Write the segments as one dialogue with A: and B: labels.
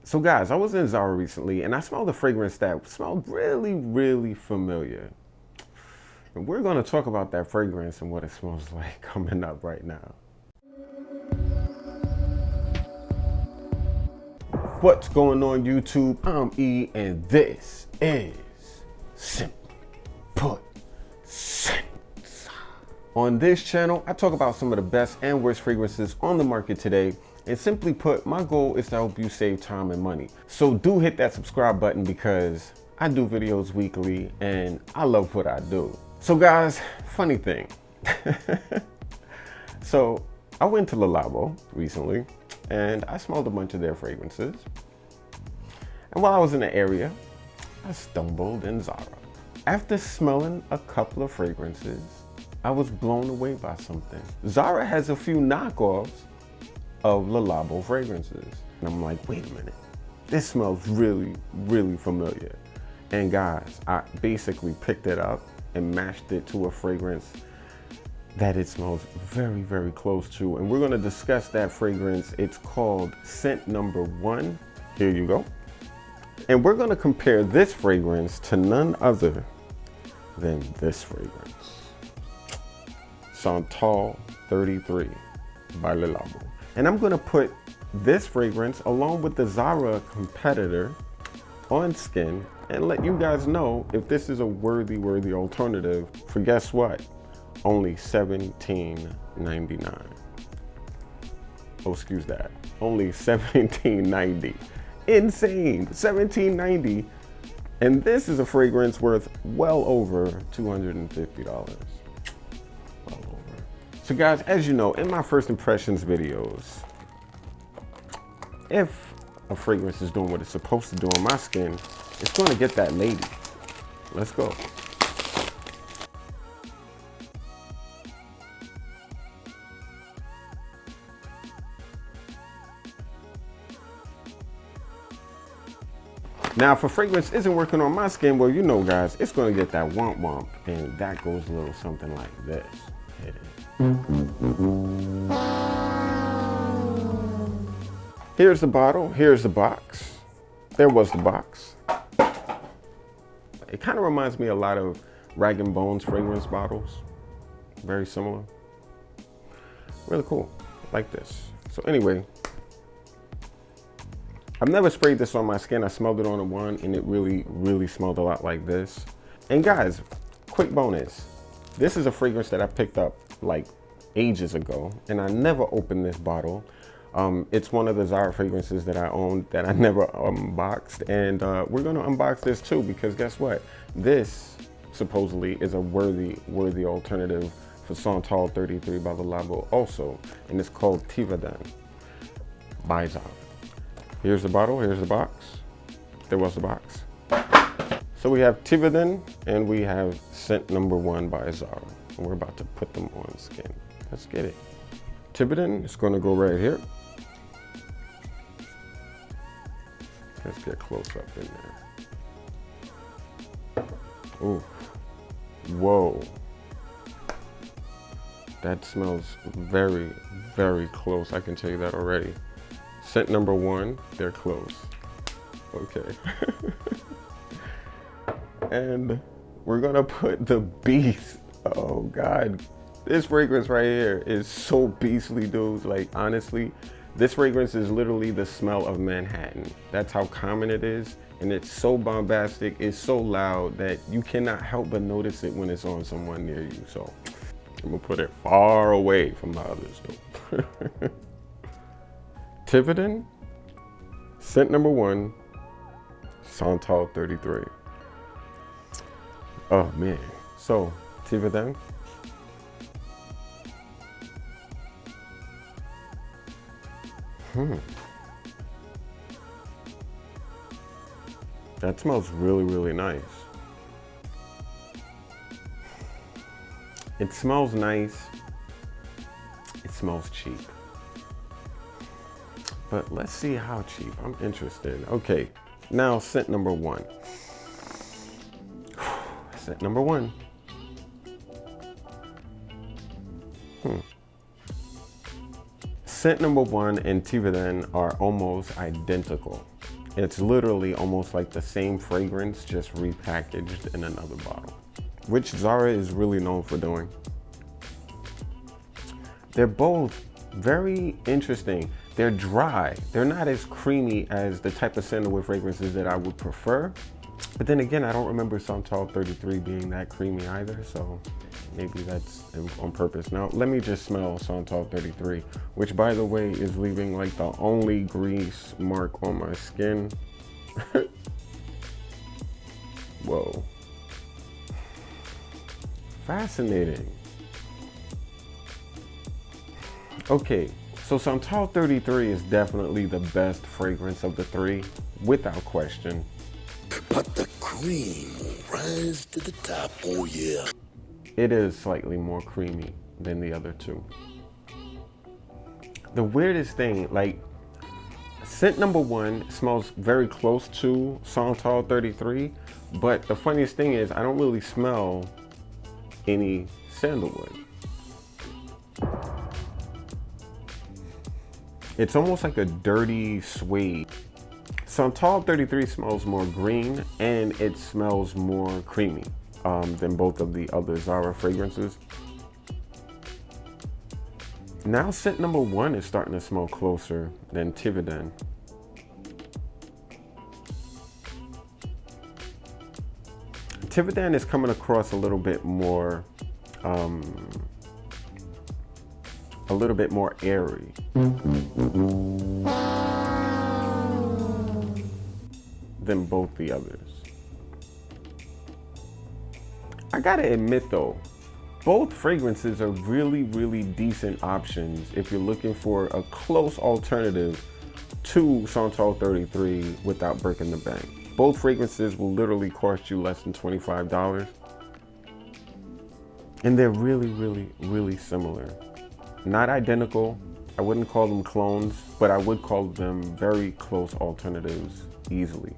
A: So guys, I was in Zara recently and I smelled a fragrance that smelled really, really familiar. And we're gonna talk about that fragrance and what it smells like coming up right now. What's going on YouTube? I'm E and this is SimplyPut Scents. On this channel, I talk about some of the best and worst fragrances on the market today. And simply put, my goal is to help you save time and money. So do hit that subscribe button because I do videos weekly and I love what I do. So guys, funny thing. So I went to Labo recently and I smelled a bunch of their fragrances. And while I was in the area, I stumbled in Zara. After smelling a couple of fragrances, I was blown away by something. Zara has a few knockoffs of Labo fragrances. And I'm like, wait a minute, this smells really, really familiar. And guys, I basically picked it up and matched it to a fragrance that it smells very, very close to. And we're gonna discuss that fragrance. It's called scent number 1. Here you go. And we're gonna compare this fragrance to none other than this fragrance. Santal 33 by Labo. And I'm gonna put this fragrance along with the Zara competitor on skin and let you guys know if this is a worthy alternative for, guess what? Only $17.99. Oh, excuse that. Only $17.90. Insane, $17.90. And this is a fragrance worth well over $250. Well over. So guys, as you know, in my first impressions videos, if a fragrance is doing what it's supposed to do on my skin, it's gonna get that lady. Let's go. Now, if a fragrance isn't working on my skin, well, you know, guys, it's gonna get that womp womp, and that goes a little something like this. Hit it. Here's the bottle, here's the box. There was the box. It kind of reminds me a lot of Rag & Bones fragrance bottles. Very similar. Really cool, like this. So anyway, I've never sprayed this on my skin. I smelled it on the one and it really, really smelled a lot like this. And guys, quick bonus. This is a fragrance that I picked up like ages ago and I never opened this bottle. It's one of the Zara fragrances that I owned that I never unboxed, and we're gonna unbox this too because guess what? This supposedly is a worthy alternative for Santal 33 by the Labo also, and it's called Tiveden by Zara. Here's the bottle, here's the box. There was the box. So we have Tiveden and we have scent number 1 by Zara. And we're about to put them on skin. Let's get it. Tiveden is gonna go right here. Let's get close up in there. Ooh, whoa. That smells very, very close. I can tell you that already. Scent number 1, they're close. Okay. And we're gonna put the beast. Oh God. This fragrance right here is so beastly, dudes. Like honestly, this fragrance is literally the smell of Manhattan. That's how common it is. And it's so bombastic, it's so loud that you cannot help but notice it when it's on someone near you. So I'm gonna put it far away from the others though. Tiveden, scent number 1, Santal 33. Oh man. So Tiveden. That smells really, really nice. It smells nice. It smells cheap. But let's see how cheap. I'm interested. Okay, now scent number 1. Scent number 1. Scent number 1 and Tiveden are almost identical. It's literally almost like the same fragrance, just repackaged in another bottle, which Zara is really known for doing. They're both very interesting. They're dry. They're not as creamy as the type of sandalwood fragrances that I would prefer. But then again, I don't remember Santal 33 being that creamy either, so maybe that's on purpose. Now, let me just smell Santal 33, which by the way is leaving like the only grease mark on my skin. Whoa. Fascinating. Okay, so Santal 33 is definitely the best fragrance of the 3, without question.
B: But the cream will rise to the top, oh yeah.
A: It is slightly more creamy than the other 2. The weirdest thing, like, scent number 1 smells very close to Santal 33, but the funniest thing is I don't really smell any sandalwood. It's almost like a dirty suede. Santal 33 smells more green and it smells more creamy than both of the other Zara fragrances. Now scent number 1 is starting to smell closer than Tiveden. Tiveden is coming across a little bit more airy. Than both the others. I gotta admit though, both fragrances are really decent options if you're looking for a close alternative to Santal 33 without breaking the bank. Both fragrances will literally cost you less than $25. And they're really similar. Not identical. I wouldn't call them clones, but I would call them very close alternatives easily.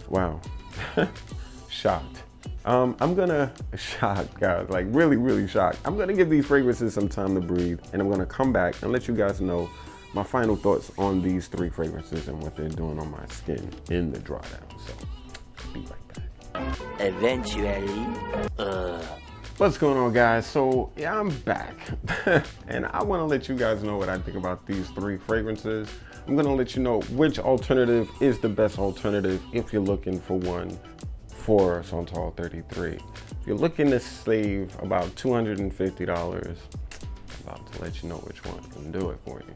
A: Wow. Shocked. I'm gonna shocked, guys, like really shocked. I'm gonna give these fragrances some time to breathe, and I'm gonna come back and let you guys know my final thoughts on these 3 fragrances and what they're doing on my skin in the drawdown. So be right back.
B: Eventually,
A: What's going on, guys? So yeah, I'm back and I want to let you guys know what I think about these 3 fragrances. I'm going to let you know which alternative is the best alternative if you're looking for one for Santal 33. If you're looking to save about $250, I'm about to let you know which one can do it for you.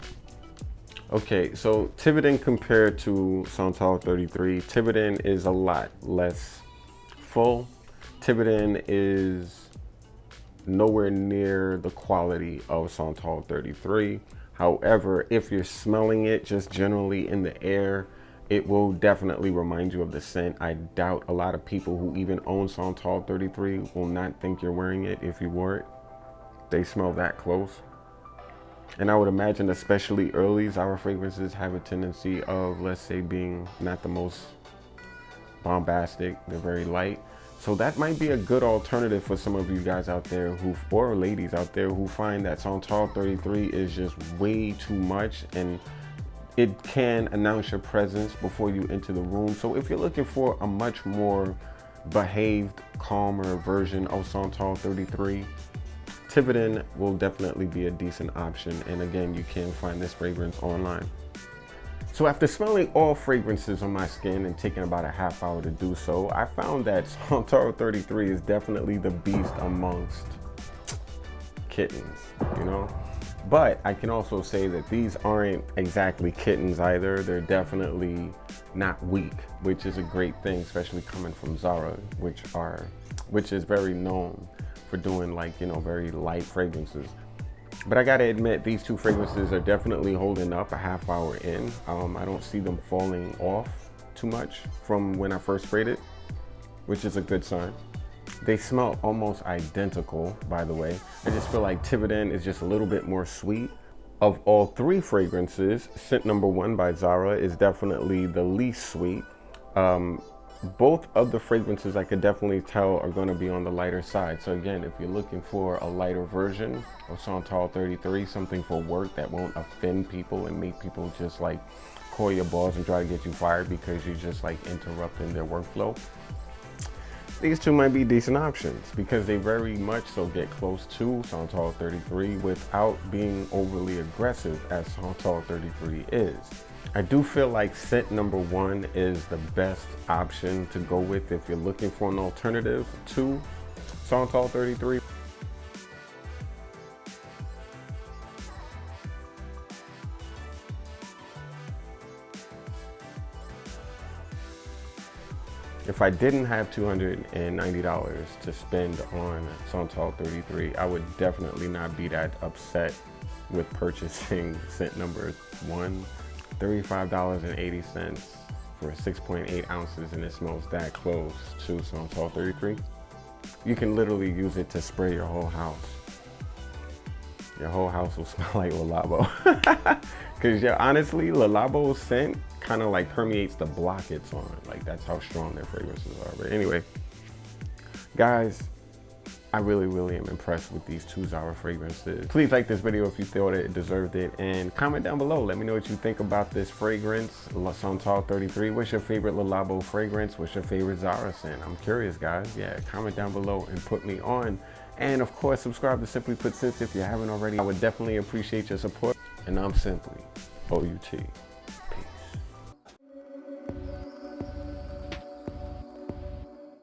A: Okay, so Tiveden compared to Santal 33, Tiveden is a lot less full. Tiveden is nowhere near the quality of Santal 33. However, if you're smelling it just generally in the air, it will definitely remind you of the scent. I doubt a lot of people who even own Santal 33 will not think you're wearing it if you wore it. They smell that close. And I would imagine especially early Zara fragrances have a tendency of, let's say, being not the most bombastic. They're very light. So that might be a good alternative for some of you guys out there or ladies out there who find that Santal 33 is just way too much and it can announce your presence before you enter the room. So if you're looking for a much more behaved, calmer version of Santal 33, Tiveden will definitely be a decent option. And again, you can find this fragrance online. So after smelling all fragrances on my skin and taking about a half hour to do so, I found that Santal 33 is definitely the beast amongst kittens, you know? But I can also say that these aren't exactly kittens either. They're definitely not weak, which is a great thing, especially coming from Zara, which is very known for doing, like, you know, very light fragrances. But I gotta admit, these 2 fragrances are definitely holding up a half hour in. I don't see them falling off too much from when I first sprayed it, which is a good sign. They smell almost identical, by the way. I just feel like Tiveden is just a little bit more sweet. Of all 3 fragrances, scent number 1 by Zara is definitely the least sweet. both of the fragrances I could definitely tell are going to be on the lighter side. So again, if you're looking for a lighter version of Santal 33, something for work that won't offend people and make people just like call your boss and try to get you fired because you're just like interrupting their workflow, these two might be decent options because they very much so get close to Santal 33 without being overly aggressive as Santal 33 is. I do feel like scent number 1 is the best option to go with if you're looking for an alternative to Santal 33. If I didn't have $290 to spend on Santal 33, I would definitely not be that upset with purchasing scent number 1. $35.80 for 6.8 ounces, and it smells that close to Santal 33. You can literally use it to spray your whole house. Your whole house will smell like Labo. Because yeah, honestly, Labo's scent kind of like permeates the block it's on. Like that's how strong their fragrances are. But anyway, guys, I really am impressed with these 2 Zara fragrances. Please like this video if you thought it deserved it, and comment down below. Let me know what you think about this fragrance, Santal 33. What's your favorite Labo fragrance? What's your favorite Zara scent? I'm curious, guys. Yeah, comment down below and put me on. And of course, subscribe to Simply Put Scents if you haven't already. I would definitely appreciate your support. And I'm Simply, OUT.